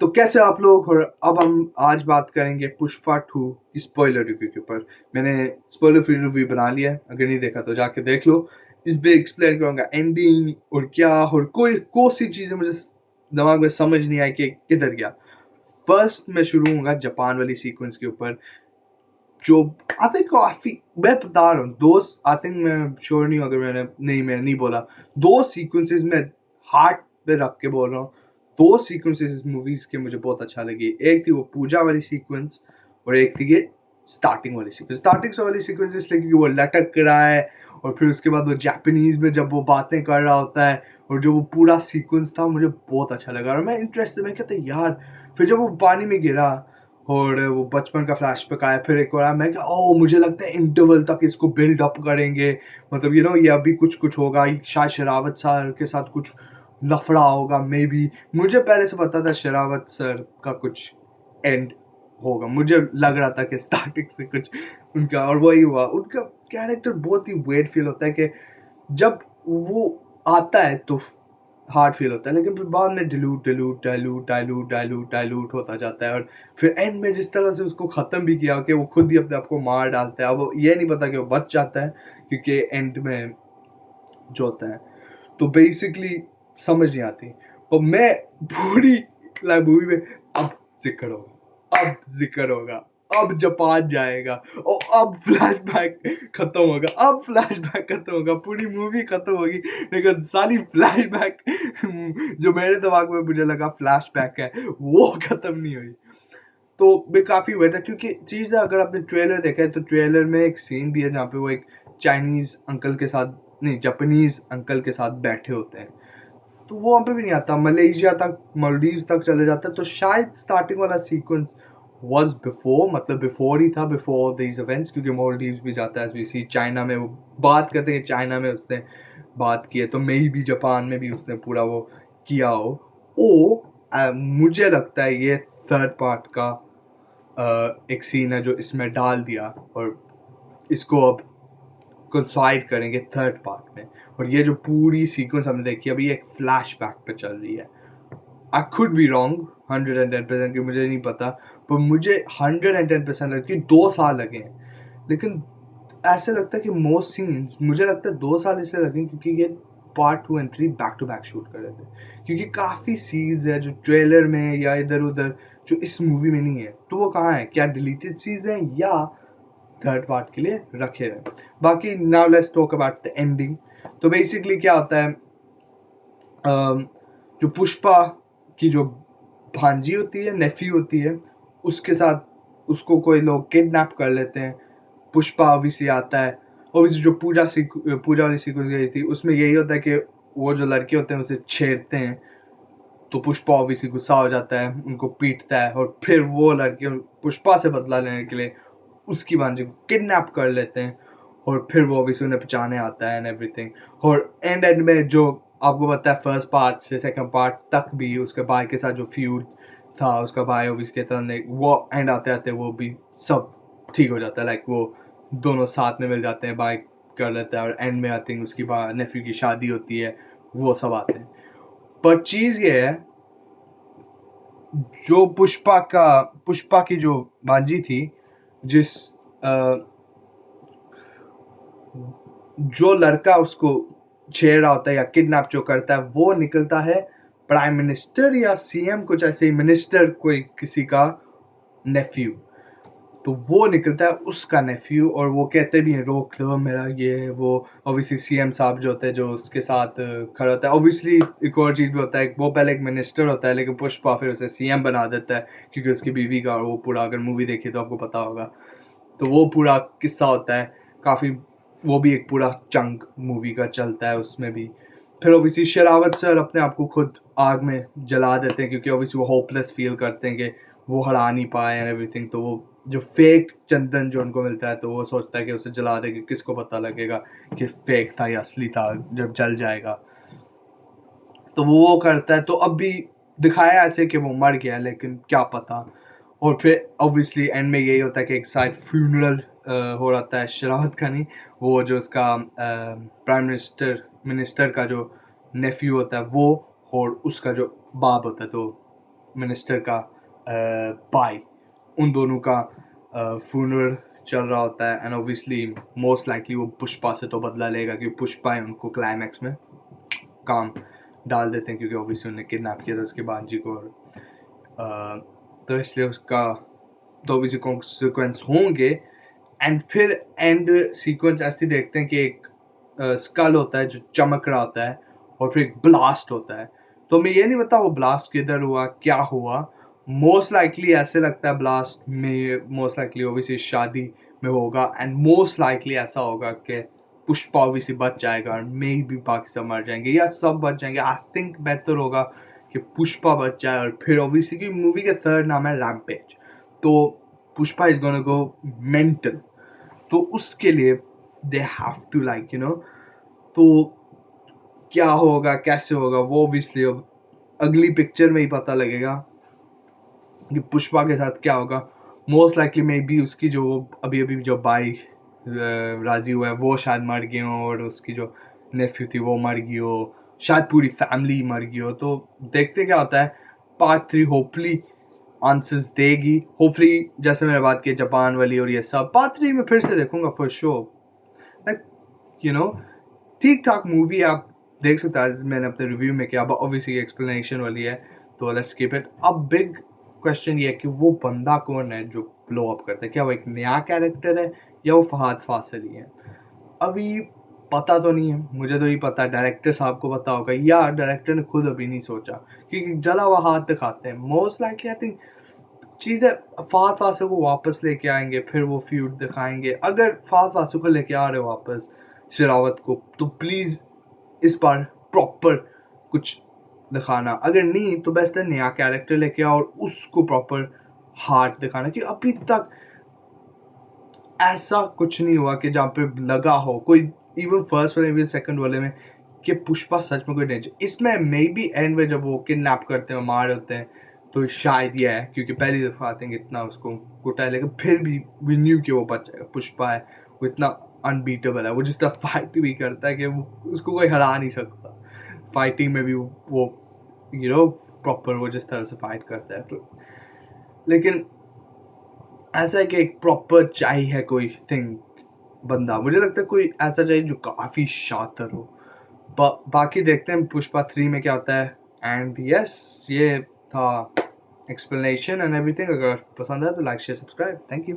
तो कैसे आप लोग। और अब हम आज बात करेंगे पुष्पा 2 की स्पॉइलर रिव्यू के ऊपर। मैंने स्पॉइलर फ्री रिव्यू बना लिया है, अगर नहीं देखा तो जाके देख लो। इस पे एक्सप्लेन करूंगा एंडिंग और क्या और कोई सी चीजें मुझे दिमाग में समझ नहीं आई कि किधर गया। फर्स्ट मैं शुरू होऊंगा जापान वाली सीक्वेंस के ऊपर, जो आई थिंक काफी, मैं बता रहा हूँ दोस्त, आई थिंक मैं श्योर नहीं हूँ अगर मैंने नहीं बोला। दो सीक्वेंसेस में हार्ट पे रख के बोल रहा हूँ, दो सीक्वेंसेस इस मूवीज के मुझे बहुत अच्छा लगी। एक थी वो पूजा वाली सीक्वेंस और एक थी ये स्टार्टिंग वाली सीक्वेंस। स्टार्टिंग वाली सीक्वेंस इसलिए क्योंकि वो लटक रहा है और फिर उसके बाद वो जापानीज में जब वो बातें कर रहा होता है और जो वो पूरा सीक्वेंस था मुझे बहुत अच्छा लगा और मैं इंटरेस्टेड, मैं कहता यार। फिर जब वो पानी में गिरा और वो बचपन का फ्लैशबैक आया, फिर एक और मैं क्या, ओ मुझे लगता है इंटरवल तक इसको बिल्ड अप करेंगे, मतलब ये अभी कुछ कुछ होगा, शायद शरावत सर के साथ कुछ लफड़ा होगा मे बी। मुझे पहले से पता था शरावत सर का कुछ एंड होगा, मुझे लग रहा था कि स्टार्टिंग से कुछ उनका, और वही हुआ। उनका कैरेक्टर बहुत ही वेट फील होता है कि जब वो आता है तो हार्ड फील होता है, लेकिन फिर बाद में डाइल्यूट होता जाता है। और फिर एंड में जिस तरह से उसको ख़त्म भी किया कि वो खुद ही अपने आप को मार डालता है, अब ये नहीं पता कि वो बच जाता है क्योंकि एंड में जो होता है तो बेसिकली समझ नहीं आती। पर मैं पूरी मूवी में अब जिक्र होगा, अब जिक्र होगा, अब जापान जाएगा और अब फ्लैशबैक खत्म होगा, अब फ्लैशबैक खत्म होगा, पूरी मूवी खत्म होगी लेकिन सारी फ्लैशबैक जो मेरे दिमाग में मुझे लगा फ्लैशबैक है वो खत्म नहीं हुई। तो मैं काफ़ी वेट है क्योंकि चीज़ है, अगर आपने ट्रेलर देखा है तो ट्रेलर में एक सीन भी है जहाँ पे वो एक चाइनीज़ अंकल के साथ, नहीं जापानीज़ अंकल के साथ बैठे होते हैं, तो वो वहाँ पे भी नहीं आता, मलेशिया तक, मालदीव्स तक चले जाता है। तो शायद स्टार्टिंग वाला सीक्वेंस वाज बिफोर, मतलब बिफोर ही था, बिफोर दीज इवेंट्स, क्योंकि मालदीव्स भी जाता है, वी सी चाइना में वो बात करते हैं, चाइना में उसने बात की है, तो मे भी जापान में भी उसने पूरा वो किया हो। मुझे लगता है ये थर्ड पार्ट का एक सीन है जो इसमें डाल दिया और इसको अब कंसाइड करेंगे थर्ड पार्ट में। और ये जो पूरी सीक्वेंस हमने देखी अभी एक फ्लैशबैक पे चल रही है। आई कुड बी रॉन्ग 110% कि मुझे नहीं पता, पर मुझे 110% लगता है कि 2 साल लगे हैं, लेकिन ऐसे लगता है कि मोस्ट सीन्स मुझे लगता है 2 साल इसलिए लगे क्योंकि ये part 2 and 3 back to back shoot कर रहे थे, क्योंकि काफ़ी सीन्स है जो ट्रेलर में या इधर उधर जो इस मूवी में नहीं है, तो वो कहाँ है, क्या डिलीटेड सीन्स हैं या थर्ड पार्ट के लिए रखे हैं। बाकी now let's talk about the ending. तो बेसिकली क्या होता है, जो पुष्पा की जो भांजी होती है, नेफी होती है, उसके साथ उसको कोई लोग किडनैप कर लेते हैं। पुष्पा ऑब्वियसली आता है, ऑब्वियसली जो पूजा वाली सीक्वेंस गई थी उसमें यही होता है कि वो जो लड़के होते हैं उसे छेड़ते हैं, तो पुष्पा ऑब्वियसली गुस्सा हो जाता है, उनको पीटता है और फिर वो लड़के पुष्पा से बदला लेने के लिए उसकी भांजी को किडनैप कर लेते हैं और फिर वो ऑब्वियसली उन्हें बचाने आता है एंड एवरीथिंग। और एंड में जो आपको पता है फर्स्ट पार्ट से सेकंड पार्ट तक भी उसके भाई के साथ जो फ्यूड था, उसका भाई ऑब्वियसली कहता है वो एंड आते आते वो भी सब ठीक हो जाता है, लाइक वो दोनों साथ में मिल जाते हैं, बाइक कर लेता है और एंड में आई थिंक उसकी नेफ्यू की शादी होती है, वो सब आते हैं। पर चीज़ ये है, जो पुष्पा की जो भांजी थी, जिस जो लड़का उसको छेड़ रहा होता है या किडनैप जो करता है वो निकलता है प्राइम मिनिस्टर या सीएम, कुछ ऐसे ही मिनिस्टर, कोई किसी का नेफ्यू। तो वो निकलता है उसका नेफ्यू और वो कहते भी हैं रोक दो मेरा ये वो। ऑब्वियसली सीएम साहब जो होते हैं जो उसके साथ खड़ा होता है, ऑब्वियसली एक और चीज़ भी होता है, वो पहले एक मिनिस्टर होता है लेकिन पुष्पा फिर उसे सीएम बना देता है क्योंकि उसकी बीवी का, और वो पूरा अगर मूवी देखी तो आपको पता होगा, तो वो पूरा किस्सा होता है काफ़ी, वो भी एक पूरा चंक मूवी का चलता है उसमें भी। फिर ओबियसली शरावत सर अपने आप को खुद आग में जला देते हैं क्योंकि ओबियसली वो होपलेस फील करते हैं कि वो हरा नहीं पाए एंड एवरीथिंग, तो वो जो फेक चंदन जो उनको मिलता है तो वो सोचता है कि उसे जला दे कि किसको पता लगेगा कि फेक था या असली था जब जल जाएगा, तो वो करता है। तो अब भी दिखाया ऐसे कि वो मर गया लेकिन क्या पता। और फिर ऑब्वियसली एंड में यही होता है कि एक साइड फ्यूनरल हो रहा है शरावत का, नहीं, वो जो उसका प्राइम मिनिस्टर का जो नेफ्यू होता है वो, और उसका जो बाप होता है, तो मिनिस्टर का भाई, उन दोनों का फ्यूनरल चल रहा होता है। एंड ऑब्वियसली मोस्ट लाइकली वो पुष्पा से तो बदला लेगा, क्योंकि पुष्पा है उनको क्लाइमैक्स में काम डाल देते हैं, क्योंकि ऑब्वियसली उन्होंने किडनैप किया था उसके बांजी को। तो इसलिए उसका तो ऑब्वियसली कॉन्सिक्वेंस होंगे। एंड फिर एंड सीक्वेंस ऐसे देखते हैं कि एक स्कल होता है जो चमक रहा होता है, और फिर एक ब्लास्ट होता है। तो मैं ये नहीं बता वो ब्लास्ट किधर हुआ, क्या हुआ। मोस्ट लाइकली ऐसे लगता है ब्लास्ट में मोस्ट लाइकली ओबियसली शादी में होगा, एंड मोस्ट लाइकली ऐसा होगा कि पुष्पा ओबियसली बच जाएगा और मे भी बाकी सब मर जाएंगे या सब बच जाएंगे। आई थिंक बेहतर होगा कि पुष्पा बच जाए, और फिर ओबियसली की मूवी का थर्ड नाम है रैम्पेज, तो Pushpa is gonna go mental. तो उसके लिए दे हैव टू लाइक तो क्या होगा कैसे होगा वो ऑब्वियसली अब अगली पिक्चर में ही पता लगेगा कि पुष्पा के साथ क्या होगा। मोस्ट लाइकली मे बी उसकी जो अभी अभी जो बाई राजी हुआ है वो शायद मर गए हो, और उसकी जो नेफ्यू थी वो मर गई हो, शायद पूरी फैमिली मर गई हो। तो देखते क्या होता है। पार्ट 3 होपफुली आंसर्स देगी, होपफुली जैसे मैंने बात की जापान वाली और ये सब। पार्ट 3 में फिर से देखूंगा फॉर श्योर। लाइक ठीक ठाक मूवी आप देख सकते हैं, मैंने अपने रिव्यू में किया। ऑब्वियसली एक्सप्लेनेशन वाली है तो लेट्स स्किप इट। अब बिग क्वेश्चन ये है कि वो बंदा कौन है जो ब्लो अप करता है, क्या वो एक नया कैरेक्टर है या वो फहाद फासिली है। अभी पता तो नहीं है, मुझे तो ये पता है डायरेक्टर साहब को पता होगा, या डायरेक्टर ने खुद अभी नहीं सोचा, क्योंकि जला हुआ हाथ दिखाते हैं। मोस्ट लाइकली आई थिंक चीज़ है फहाद फासिल को वापस लेके आएंगे, फिर वो फ्यूड दिखाएंगे। अगर फहाद फासिल को लेके आ रहे हो वापस शेरावत को, तो प्लीज़ इस बार प्रॉपर कुछ दिखाना। अगर नहीं तो बेस्ट है नया कैरेक्टर लेके आओ और उसको प्रॉपर हार्ट दिखाना, कि अभी तक ऐसा कुछ नहीं हुआ कि जहाँ पे लगा हो कोई, इवन फर्स्ट वाले में सेकंड वाले में, कि पुष्पा सच में कोई डेंजर। इसमें मे बी एंड में जब वो किडनैप करते हैं मार होते हैं तो शायद ये है, क्योंकि पहली दफ़ा आते हैं इतना उसको कुटा है, लेकिन फिर भी वी न्यू कि वो बच जाएगा। पुष्पा है वो इतना अनबीटेबल है, वो जिस तरह फाइट भी करता है कि उसको कोई हरा नहीं सकता। फाइटिंग में भी वो प्रॉपर वो जिस तरह से फाइट करता है। तो लेकिन ऐसा है कि एक प्रॉपर चाहिए है कोई थिंग बंदा, मुझे लगता है कोई ऐसा चाहिए जो काफ़ी शातिर हो। बाकी देखते हैं पुष्पा 3 में क्या होता है। एंड यस ये था एक्सप्लेनेशन एंड एवरीथिंग। अगर पसंद है तो like share subscribe. Thank you.